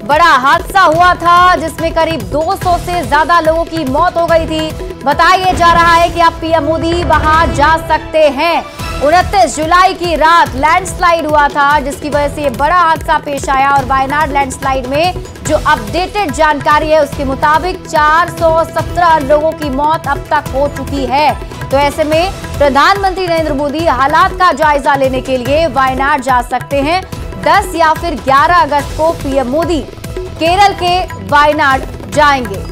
बड़ा हादसा हुआ था जिसमें करीब 200 से ज्यादा लोगों की मौत हो गई थी। बताया जा रहा है कि अब पीएम मोदी वहां जा सकते हैं। 29 जुलाई की रात लैंडस्लाइड हुआ था जिसकी वजह से ये बड़ा हादसा पेश आया और वायनाड लैंडस्लाइड में जो अपडेटेड जानकारी है उसके मुताबिक 417 लोगों की मौत अब तक हो चुकी है। तो ऐसे में प्रधानमंत्री नरेंद्र मोदी हालात का जायजा लेने के लिए वायनाड जा सकते हैं। 10 या फिर 11 अगस्त को पीएम मोदी केरल के वायनाड जाएंगे।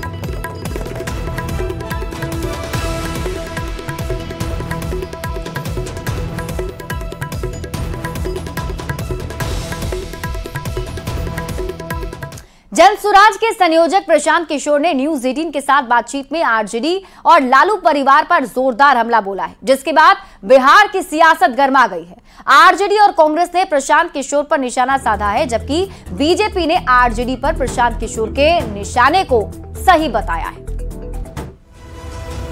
जन सुराज के संयोजक प्रशांत किशोर ने न्यूज 18 के साथ बातचीत में आरजेडी और लालू परिवार पर जोरदार हमला बोला है, जिसके बाद बिहार की सियासत गर्मा गई है। आरजेडी और कांग्रेस ने प्रशांत किशोर पर निशाना साधा है, जबकि बीजेपी ने आरजेडी पर प्रशांत किशोर के निशाने को सही बताया है।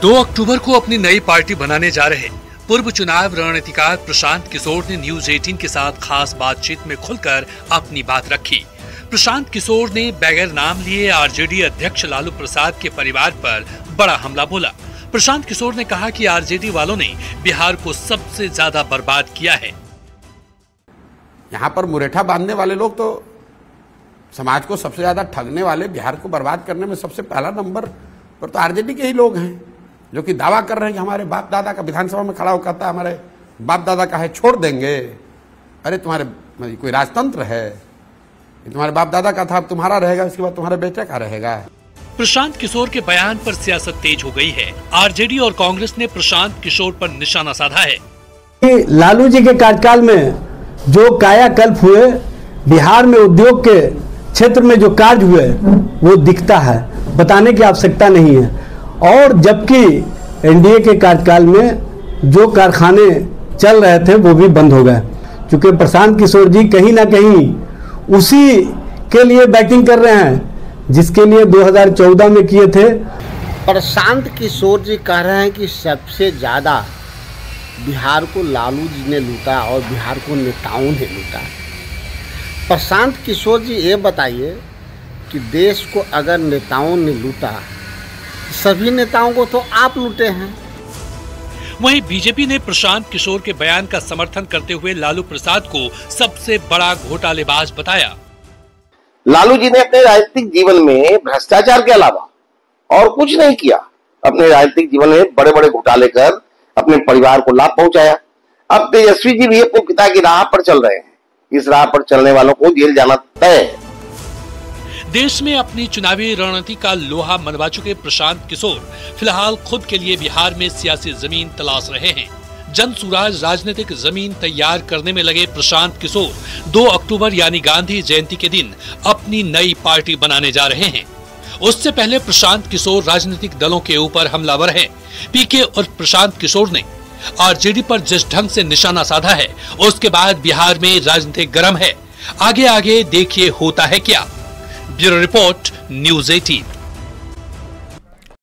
2 अक्टूबर को अपनी नई पार्टी बनाने जा रहे पूर्व चुनाव रणनीतिकार प्रशांत किशोर ने न्यूज 18 के साथ खास बातचीत में खुलकर अपनी बात रखी। प्रशांत किशोर ने बगैर नाम लिए आरजेडी अध्यक्ष लालू प्रसाद के परिवार पर बड़ा हमला बोला। प्रशांत किशोर ने कहा कि आरजेडी वालों ने बिहार को सबसे ज्यादा बर्बाद किया है। यहाँ पर मुरेठा बांधने वाले लोग तो समाज को सबसे ज्यादा ठगने वाले, बिहार को बर्बाद करने में सबसे पहला नंबर पर तो आरजेडी के ही लोग हैं, जो कि दावा कर रहे हैं कि हमारे बाप दादा का, विधानसभा में खड़ा होकर कहता है हमारे बाप दादा का है, छोड़ देंगे। अरे तुम्हारे कोई राजतंत्र है? तुम्हारे बाप दादा का था, अब तुम्हारा रहेगा, इसके बाद तुम्हारे बेटे का रहेगा। प्रशांत किशोर के बयान पर सियासत तेज हो गई है। आरजेडी और कांग्रेस ने प्रशांत किशोर पर निशाना साधा है। लालू जी के कार्यकाल में जो कायाकल्प हुए, बिहार में उद्योग के क्षेत्र में जो कार्य हुए वो दिखता है, बताने की आवश्यकता नहीं है। और जबकि एनडीए के कार्यकाल में जो कारखाने चल रहे थे वो भी बंद हो गए, क्योंकि प्रशांत किशोर जी कहीं ना कहीं उसी के लिए बैटिंग कर रहे हैं जिसके लिए 2014 में किए थे। प्रशांत किशोर जी कह रहे हैं कि सबसे ज़्यादा बिहार को लालू जी ने लूटा और बिहार को नेताओं ने लूटा। प्रशांत किशोर जी ये बताइए कि देश को अगर नेताओं ने लूटा, सभी नेताओं को तो आप लूटे हैं। वहीं बीजेपी ने प्रशांत किशोर के बयान का समर्थन करते हुए लालू प्रसाद को सबसे बड़ा घोटालेबाज बताया। लालू जी ने अपने राजनीतिक जीवन में भ्रष्टाचार के अलावा और कुछ नहीं किया। अपने राजनीतिक जीवन में बड़े बड़े घोटाले कर अपने परिवार को लाभ पहुंचाया। अब तेजस्वी जी भी अपने पिता की राह पर चल रहे हैं। इस राह पर चलने वालों को जेल जाना तय है। देश में अपनी चुनावी रणनीति का लोहा मनवा चुके प्रशांत किशोर फिलहाल खुद के लिए बिहार में सियासी जमीन तलाश रहे हैं। जन सुराज राजनीतिक जमीन तैयार करने में लगे प्रशांत किशोर 2 अक्टूबर यानी गांधी जयंती के दिन अपनी नई पार्टी बनाने जा रहे हैं। उससे पहले प्रशांत किशोर राजनीतिक दलों के ऊपर हमलावर हैं। पीके और प्रशांत किशोर ने आरजेडी पर जिस ढंग से निशाना साधा है, उसके बाद बिहार में राजनीतिक गर्म है। आगे आगे देखिए होता है क्या। Bureau report, news 18।